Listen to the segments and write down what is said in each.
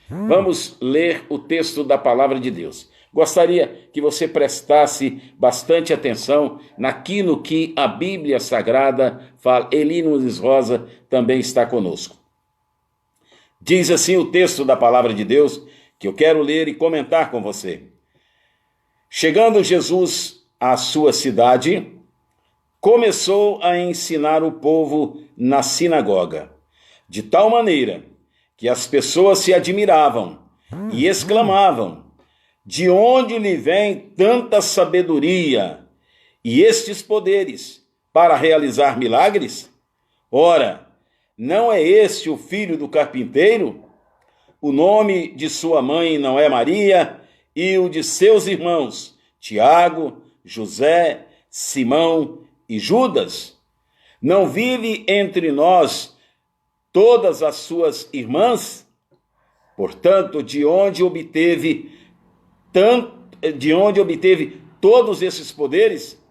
Vamos ler o texto da palavra de Deus. Gostaria que você prestasse bastante atenção naquilo que a Bíblia Sagrada fala. Eli Nunes Rosa também está conosco. Diz assim o texto da palavra de Deus, que eu quero ler e comentar com você. Chegando Jesus à sua cidade, começou a ensinar o povo na sinagoga, de tal maneira que as pessoas se admiravam e exclamavam: de onde lhe vem tanta sabedoria e estes poderes para realizar milagres? Ora, não é este o filho do carpinteiro? O nome de sua mãe não é Maria, e o de seus irmãos, Tiago, José, Simão e Judas? Não vive entre nós todas as suas irmãs? Portanto, de onde obteve todos esses poderes?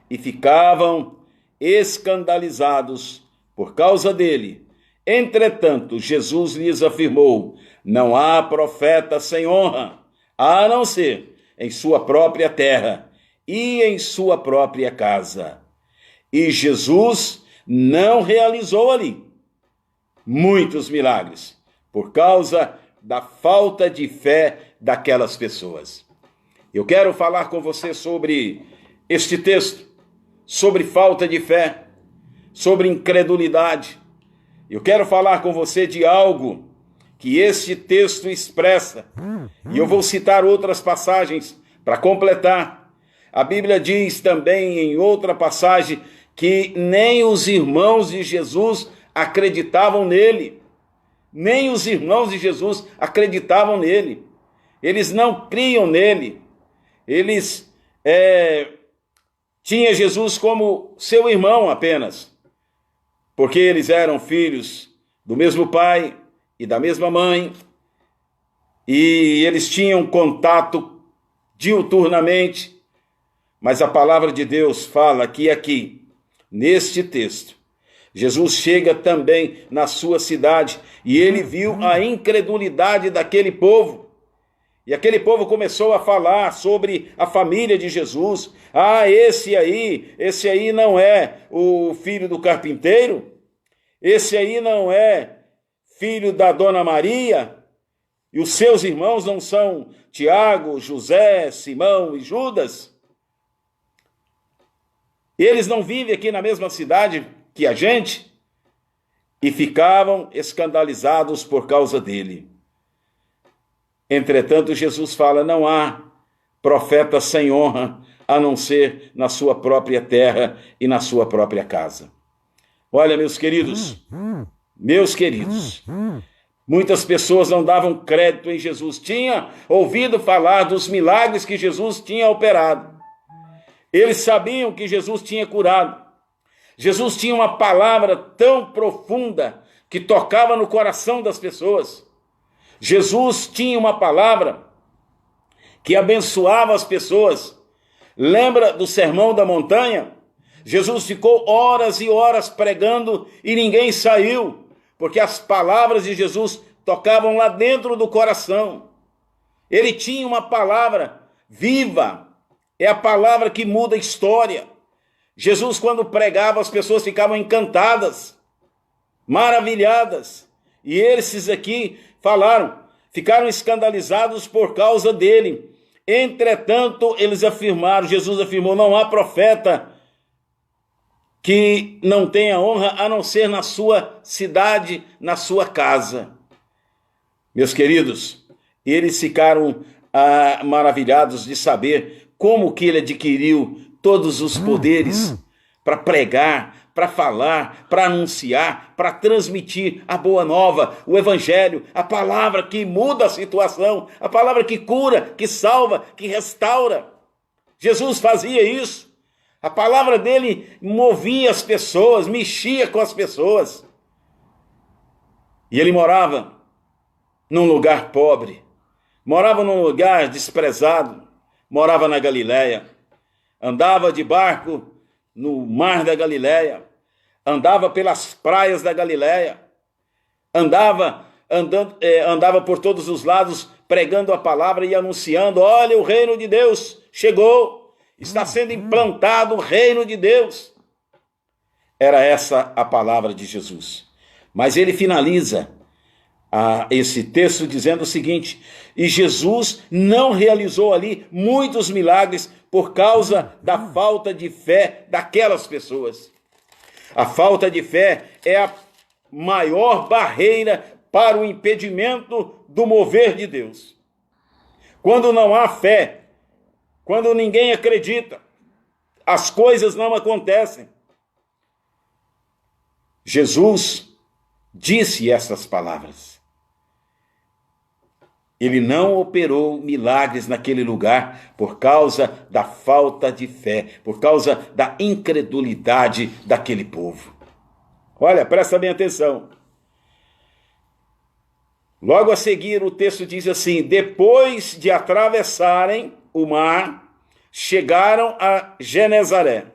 E ficavam escandalizados por causa dele. Entretanto, Jesus lhes afirmou: não há profeta sem honra, a não ser em sua própria terra e em sua própria casa. E Jesus não realizou ali muitos milagres, por causa da falta de fé daquelas pessoas. Eu quero falar com você sobre este texto, sobre falta de fé, sobre incredulidade. Eu quero falar com você de algo que este texto expressa, e eu vou citar outras passagens para completar. A Bíblia diz também em outra passagem que nem os irmãos de Jesus acreditavam nele. Nem os irmãos de Jesus acreditavam nele. Eles não criam nele. Eles tinham Jesus como seu irmão apenas, porque eles eram filhos do mesmo pai e da mesma mãe, e eles tinham contato diuturnamente. Mas a palavra de Deus fala que aqui, neste texto, Jesus chega também na sua cidade e ele viu a incredulidade daquele povo. E aquele povo começou a falar sobre a família de Jesus. Ah, esse aí não é o filho do carpinteiro? Esse aí não é filho da dona Maria? E os seus irmãos não são Tiago, José, Simão e Judas? Eles não vivem aqui na mesma cidade que a gente? E ficavam escandalizados por causa dele. Entretanto, Jesus fala: não há profeta sem honra, a não ser na sua própria terra e na sua própria casa. Olha, meus queridos, muitas pessoas não davam crédito em Jesus. Tinha ouvido falar dos milagres que Jesus tinha operado. Eles sabiam que Jesus tinha curado. Jesus tinha uma palavra tão profunda que tocava no coração das pessoas. Jesus tinha uma palavra que abençoava as pessoas. Lembra do Sermão da Montanha? Jesus ficou horas e horas pregando e ninguém saiu, porque as palavras de Jesus tocavam lá dentro do coração. Ele tinha uma palavra viva, é a palavra que muda a história. Jesus, quando pregava, as pessoas ficavam encantadas, maravilhadas. E esses aqui ficaram escandalizados por causa dele. Entretanto, Jesus afirmou: não há profeta que não tenha honra a não ser na sua cidade, na sua casa. Meus queridos, eles ficaram maravilhados de saber como que ele adquiriu todos os poderes para pregar, para falar, para anunciar, para transmitir a boa nova, o evangelho, a palavra que muda a situação, a palavra que cura, que salva, que restaura. Jesus fazia isso. A palavra dele movia as pessoas, mexia com as pessoas. E ele morava num lugar pobre, morava num lugar desprezado, morava na Galileia, andava de barco no mar da Galileia, andava pelas praias da Galileia, andava andava por todos os lados pregando a palavra e anunciando: olha, o reino de Deus chegou, está sendo implantado o reino de Deus. Era essa a palavra de Jesus. Mas ele finaliza esse texto dizendo o seguinte: e Jesus não realizou ali muitos milagres por causa da falta de fé daquelas pessoas. A falta de fé é a maior barreira para o impedimento do mover de Deus. Quando não há fé, quando ninguém acredita, as coisas não acontecem. Jesus disse essas palavras. Ele não operou milagres naquele lugar por causa da falta de fé, por causa da incredulidade daquele povo. Olha, presta bem atenção. Logo a seguir o texto diz assim: depois de atravessarem o mar, chegaram a Genezaré.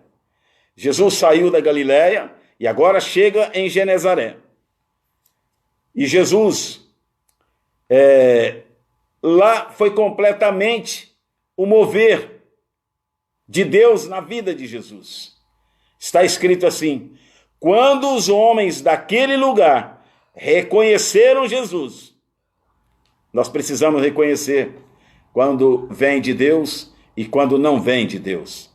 Jesus saiu da Galileia e agora chega em Genezaré. E Jesus, lá foi completamente o mover de Deus na vida de Jesus. Está escrito assim: quando os homens daquele lugar reconheceram Jesus. Nós precisamos reconhecer quando vem de Deus e quando não vem de Deus.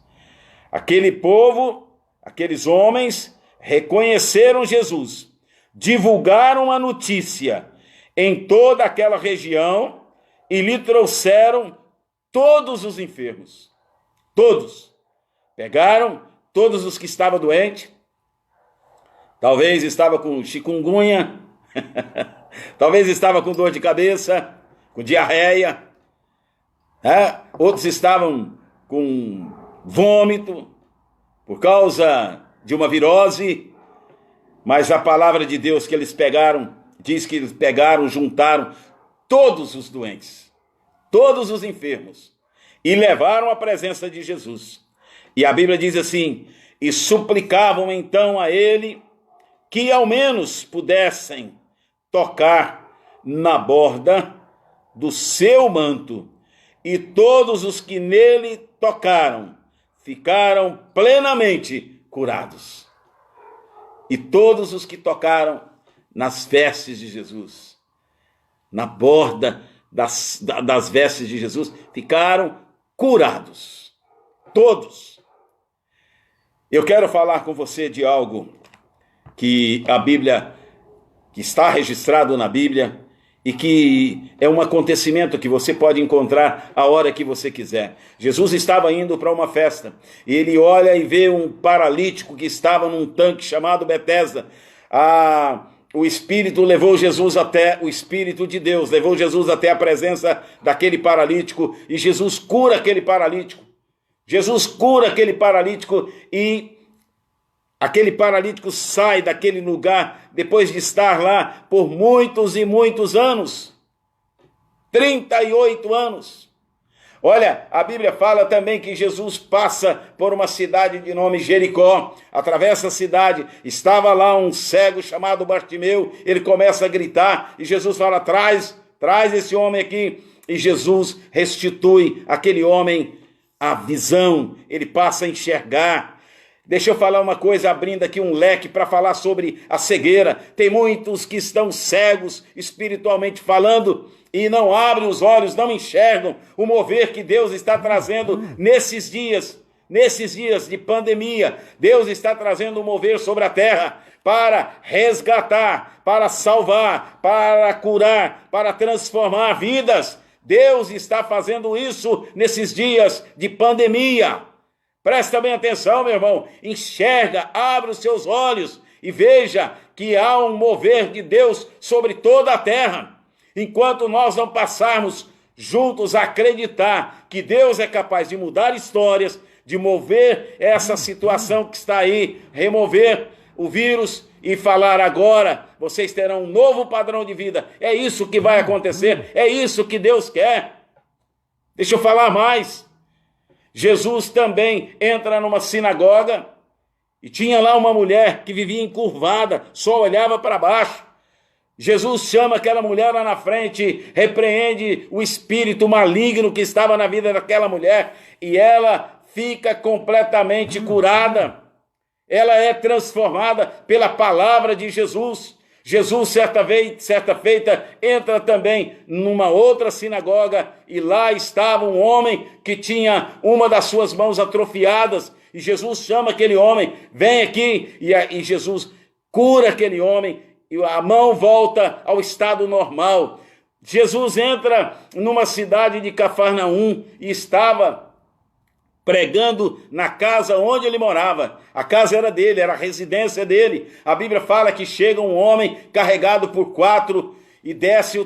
Aquele povo, aqueles homens reconheceram Jesus, divulgaram a notícia em toda aquela região e lhe trouxeram todos os enfermos. Todos. Pegaram todos os que estavam doentes. Talvez estava com chikungunya, talvez estava com dor de cabeça, com diarreia, outros estavam com vômito por causa de uma virose, mas a palavra de Deus que eles pegaram, diz que eles pegaram, juntaram todos os doentes, todos os enfermos, e levaram à presença de Jesus. E a Bíblia diz assim: e suplicavam então a ele que ao menos pudessem tocar na borda do seu manto, e todos os que nele tocaram ficaram plenamente curados. E todos os que tocaram nas vestes de Jesus, na borda das vestes de Jesus, ficaram curados. Todos. Eu quero falar com você de algo que a Bíblia, que está registrado na Bíblia, e que é um acontecimento que você pode encontrar a hora que você quiser. Jesus estava indo para uma festa, e ele olha e vê um paralítico que estava num tanque chamado Betesda. O Espírito levou Jesus até, o Espírito de Deus levou Jesus até a presença daquele paralítico, e Jesus cura aquele paralítico. Jesus cura aquele paralítico, e aquele paralítico sai daquele lugar depois de estar lá por muitos e muitos anos. 38 anos. Olha, a Bíblia fala também que Jesus passa por uma cidade de nome Jericó. Atravessa a cidade, estava lá um cego chamado Bartimeu. Ele começa a gritar e Jesus fala: traz esse homem aqui. E Jesus restitui àquele homem a visão. Ele passa a enxergar. Deixa eu falar uma coisa, abrindo aqui um leque para falar sobre a cegueira. Tem muitos que estão cegos espiritualmente falando e não abrem os olhos, não enxergam o mover que Deus está trazendo nesses dias de pandemia. Deus está trazendo um mover sobre a terra para resgatar, para salvar, para curar, para transformar vidas. Deus está fazendo isso nesses dias de pandemia. Presta bem atenção, meu irmão, enxerga, abre os seus olhos e veja que há um mover de Deus sobre toda a terra. Enquanto nós não passarmos juntos a acreditar que Deus é capaz de mudar histórias, de mover essa situação que está aí, remover o vírus e falar: agora vocês terão um novo padrão de vida. É isso que vai acontecer, é isso que Deus quer. Deixa eu falar mais. Jesus também entra numa sinagoga e tinha lá uma mulher que vivia encurvada, só olhava para baixo. Jesus chama aquela mulher lá na frente, repreende o espírito maligno que estava na vida daquela mulher e ela fica completamente curada. Ela é transformada pela palavra de Jesus. Jesus, certa feita, entra também numa outra sinagoga e lá estava um homem que tinha uma das suas mãos atrofiadas. E Jesus chama aquele homem, vem aqui, e Jesus cura aquele homem e a mão volta ao estado normal. Jesus entra numa cidade de Cafarnaum e estava pregando na casa onde ele morava. A casa era dele, era a residência dele. A Bíblia fala que chega um homem carregado por 4 e desce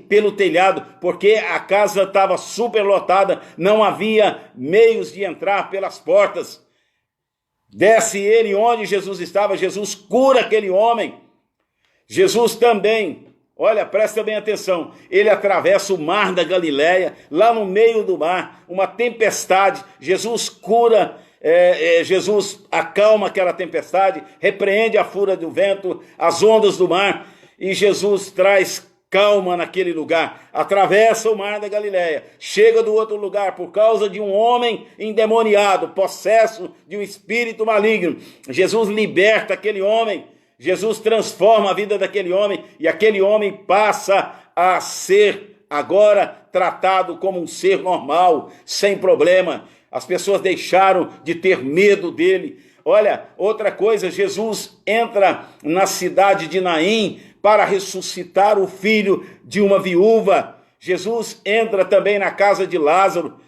pelo telhado, porque a casa estava superlotada, não havia meios de entrar pelas portas. Desce ele onde Jesus estava, Jesus cura aquele homem. Jesus também, olha, presta bem atenção, ele atravessa o mar da Galileia, lá no meio do mar, uma tempestade, Jesus cura, Jesus acalma aquela tempestade, repreende a fúria do vento, as ondas do mar, e Jesus traz calma naquele lugar, atravessa o mar da Galileia, chega do outro lugar por causa de um homem endemoniado, possesso de um espírito maligno. Jesus liberta aquele homem, Jesus transforma a vida daquele homem e aquele homem passa a ser agora tratado como um ser normal, sem problema. As pessoas deixaram de ter medo dele. Olha, outra coisa, Jesus entra na cidade de Naim para ressuscitar o filho de uma viúva. Jesus entra também na casa de Lázaro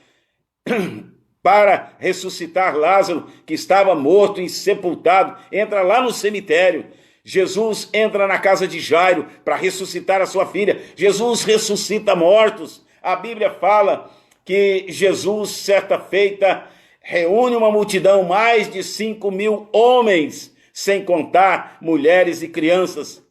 para ressuscitar Lázaro, que estava morto e sepultado. Entra lá no cemitério. Jesus entra na casa de Jairo para ressuscitar a sua filha. Jesus ressuscita mortos. A Bíblia fala que Jesus, certa feita, reúne uma multidão, mais de 5.000 homens, sem contar mulheres e crianças.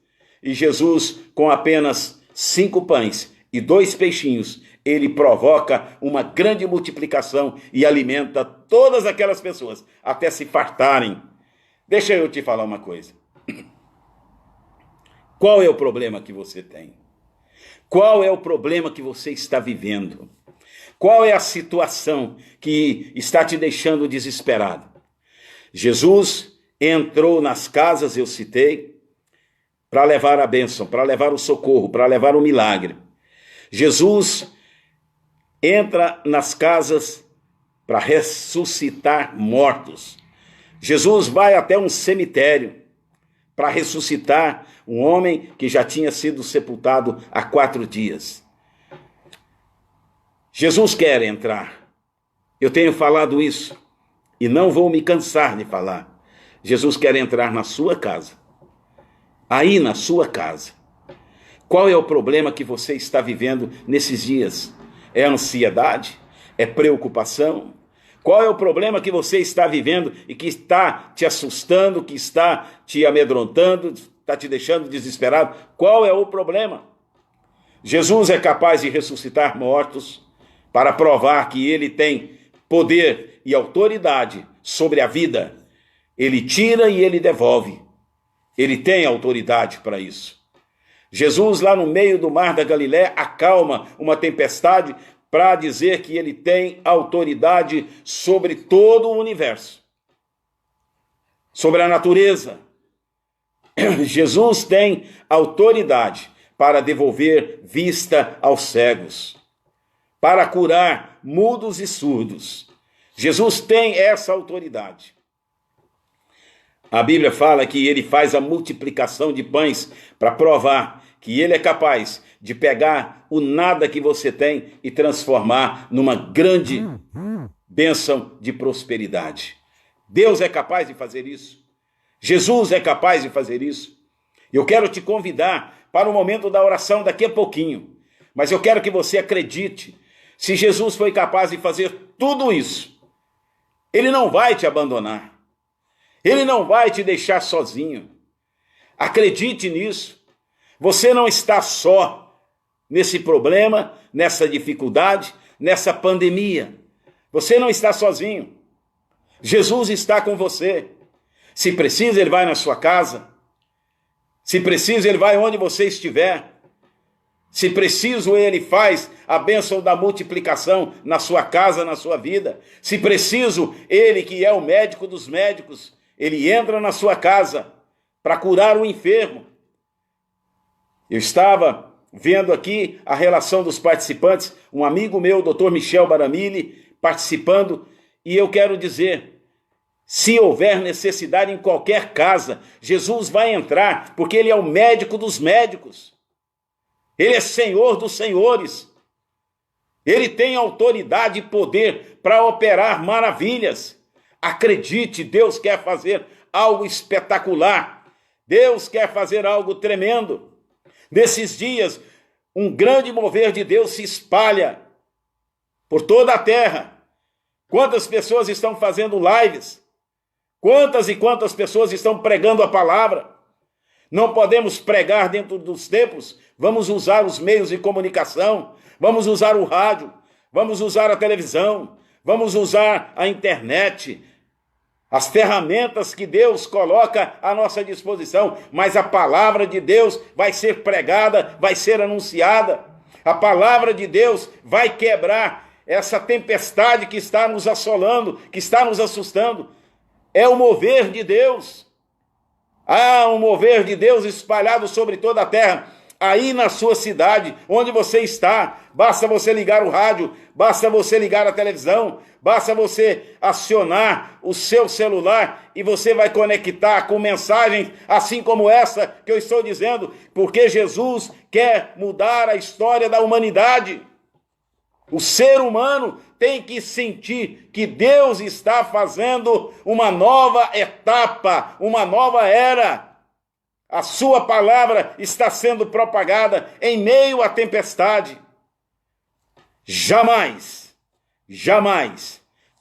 E Jesus, com apenas 5 pães e 2 peixinhos, ele provoca uma grande multiplicação e alimenta todas aquelas pessoas, até se fartarem. Deixa eu te falar uma coisa. Qual é o problema que você tem? Qual é o problema que você está vivendo? Qual é a situação que está te deixando desesperado? Jesus entrou nas casas, eu citei, para levar a bênção, para levar o socorro, para levar o milagre. Jesus entra nas casas para ressuscitar mortos. Jesus vai até um cemitério para ressuscitar um homem que já tinha sido sepultado há 4 dias. Jesus quer entrar. Eu tenho falado isso e não vou me cansar de falar. Jesus quer entrar na sua casa. Aí na sua casa. Qual é o problema que você está vivendo nesses dias? É ansiedade? É preocupação? Qual é o problema que você está vivendo e que está te assustando, que está te amedrontando, está te deixando desesperado? Qual é o problema? Jesus é capaz de ressuscitar mortos para provar que ele tem poder e autoridade sobre a vida. Ele tira e ele devolve. Ele tem autoridade para isso. Jesus, lá no meio do mar da Galileia, acalma uma tempestade para dizer que ele tem autoridade sobre todo o universo, sobre a natureza. Jesus tem autoridade para devolver vista aos cegos, para curar mudos e surdos. Jesus tem essa autoridade. A Bíblia fala que ele faz a multiplicação de pães para provar que ele é capaz de pegar o nada que você tem e transformar numa grande bênção de prosperidade. Deus é capaz de fazer isso. Jesus é capaz de fazer isso. Eu quero te convidar para o momento da oração daqui a pouquinho. Mas eu quero que você acredite. Se Jesus foi capaz de fazer tudo isso, ele não vai te abandonar. Ele não vai te deixar sozinho. Acredite nisso. Você não está só nesse problema, nessa dificuldade, nessa pandemia. Você não está sozinho. Jesus está com você. Se precisa, ele vai na sua casa. Se preciso, ele vai onde você estiver. Se preciso, ele faz a bênção da multiplicação na sua casa, na sua vida. Se preciso, ele que é o médico dos médicos, ele entra na sua casa para curar o enfermo. Eu estava vendo aqui a relação dos participantes, um amigo meu, o Dr. Michel Baramili, participando, e eu quero dizer, se houver necessidade em qualquer casa, Jesus vai entrar, porque ele é o médico dos médicos. Ele é Senhor dos senhores. Ele tem autoridade e poder para operar maravilhas. Acredite, Deus quer fazer algo espetacular. Deus quer fazer algo tremendo. Nesses dias, um grande mover de Deus se espalha por toda a terra. Quantas pessoas estão fazendo lives? Quantas e quantas pessoas estão pregando a palavra? Não podemos pregar dentro dos tempos. Vamos usar os meios de comunicação. Vamos usar o rádio. Vamos usar a televisão. Vamos usar a internet. As ferramentas que Deus coloca à nossa disposição. Mas a palavra de Deus vai ser pregada, vai ser anunciada. A palavra de Deus vai quebrar essa tempestade que está nos assolando, que está nos assustando. É o mover de Deus. Há um mover de Deus espalhado sobre toda a terra. Aí na sua cidade, onde você está, basta você ligar o rádio, basta você ligar a televisão, basta você acionar o seu celular e você vai conectar com mensagens assim como essa que eu estou dizendo, porque Jesus quer mudar a história da humanidade. O ser humano tem que sentir que Deus está fazendo uma nova etapa, uma nova era. A sua palavra está sendo propagada em meio à tempestade. Jamais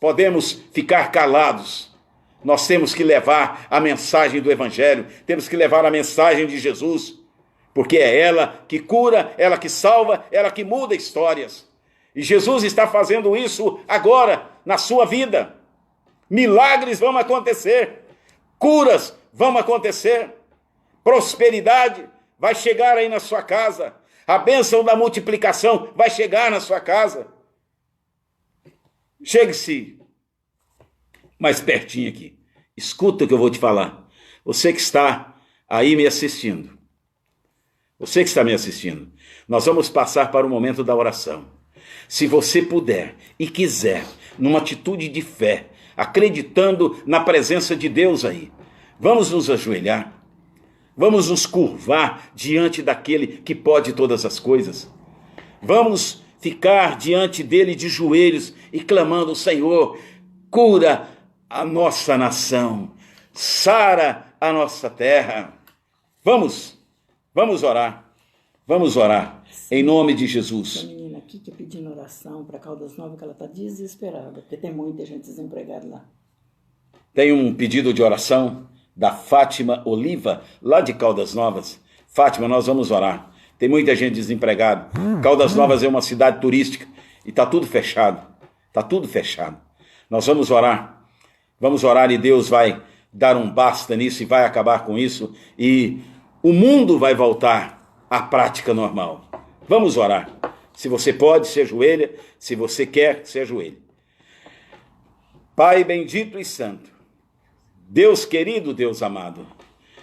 podemos ficar calados. Nós temos que levar a mensagem do Evangelho, temos que levar a mensagem de Jesus, porque é ela que cura, ela que salva, ela que muda histórias. E Jesus está fazendo isso agora na sua vida. Milagres vão acontecer, curas vão acontecer, prosperidade vai chegar aí na sua casa, a bênção da multiplicação vai chegar na sua casa. Chegue-se mais pertinho aqui, escuta o que eu vou te falar. Você que está aí me assistindo, nós vamos passar para o momento da oração. Se você puder e quiser, numa atitude de fé, acreditando na presença de Deus aí, vamos nos ajoelhar, vamos nos curvar diante daquele que pode todas as coisas, vamos ficar diante dele de joelhos e clamando: Senhor, cura a nossa nação, sara a nossa terra. Vamos orar, em nome de Jesus. Aqui que pedindo oração para Caldas Novas, que ela está desesperada, porque tem muita gente desempregada lá. Tem um pedido de oração da Fátima Oliva, lá de Caldas Novas. Fátima, nós vamos orar. Tem muita gente desempregada. Caldas Novas é uma cidade turística e está tudo fechado. Nós vamos orar e Deus vai dar um basta nisso e vai acabar com isso e o mundo vai voltar à prática normal. Vamos orar. Se você pode, se ajoelha. Se você quer, se ajoelha. Pai bendito e santo, Deus querido, Deus amado,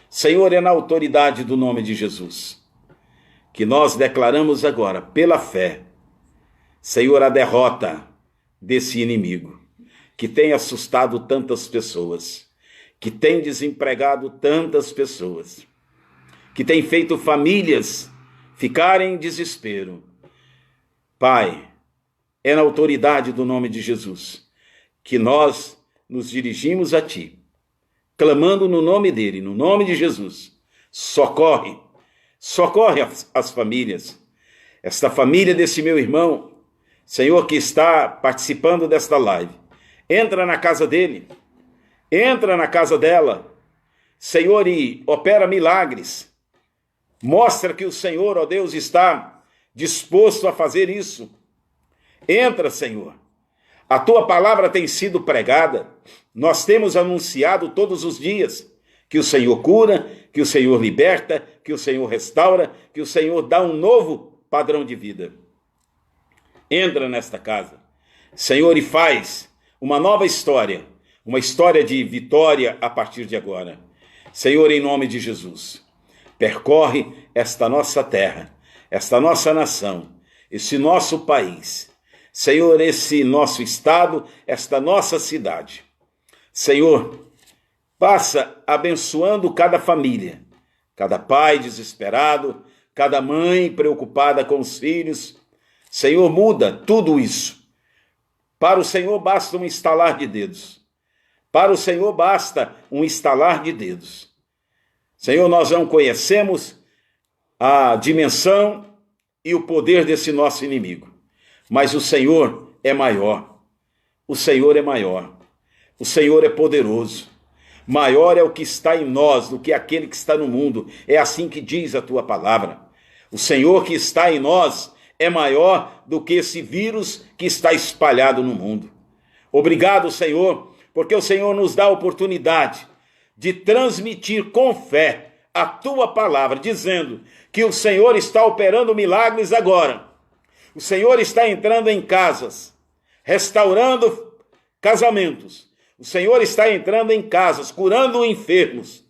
Senhor, é na autoridade do nome de Jesus que nós declaramos agora, pela fé, Senhor, a derrota desse inimigo que tem assustado tantas pessoas, que tem desempregado tantas pessoas, que tem feito famílias ficarem em desespero. Pai, é na autoridade do nome de Jesus que nós nos dirigimos a Ti, clamando no nome dEle, no nome de Jesus. Socorre as famílias, esta família desse meu irmão, Senhor, que está participando desta live. Entra na casa dele, entra na casa dela, Senhor, e opera milagres. Mostra que o Senhor, ó Deus, está disposto a fazer isso. Entra, Senhor. A Tua palavra tem sido pregada. Nós temos anunciado todos os dias que o Senhor cura, que o Senhor liberta, que o Senhor restaura, que o Senhor dá um novo padrão de vida. Entra nesta casa, Senhor, e faz uma nova história, uma história de vitória a partir de agora. Senhor, em nome de Jesus, percorre esta nossa terra, esta nossa nação, esse nosso país. Senhor, esse nosso estado, esta nossa cidade. Senhor, passa abençoando cada família, cada pai desesperado, cada mãe preocupada com os filhos. Senhor, muda tudo isso. Para o Senhor basta um estalar de dedos. Para o Senhor basta um estalar de dedos. Senhor, nós não conhecemos a dimensão e o poder desse nosso inimigo, mas o Senhor é maior. O Senhor é maior. O Senhor é poderoso. Maior é o que está em nós do que aquele que está no mundo. É assim que diz a tua palavra. O Senhor que está em nós é maior do que esse vírus que está espalhado no mundo. Obrigado, Senhor, porque o Senhor nos dá a oportunidade de transmitir com fé a tua palavra, dizendo que o Senhor está operando milagres agora. O Senhor está entrando em casas, restaurando casamentos. O Senhor está entrando em casas, curando enfermos.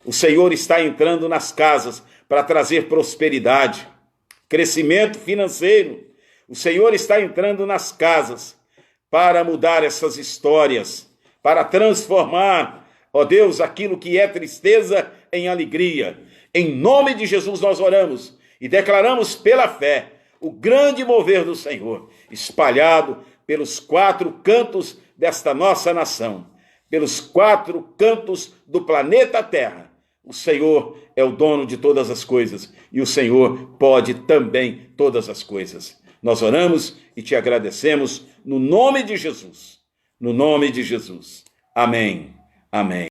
O Senhor está entrando nas casas para trazer prosperidade, crescimento financeiro. O Senhor está entrando nas casas para mudar essas histórias, para transformar, ó Deus, aquilo que é tristeza em alegria. Em nome de Jesus nós oramos e declaramos pela fé o grande mover do Senhor, espalhado pelos 4 cantos desta nossa nação, pelos 4 cantos do planeta Terra. O Senhor é o dono de todas as coisas e o Senhor pode também todas as coisas. Nós oramos e te agradecemos no nome de Jesus. No nome de Jesus. Amém. Amém.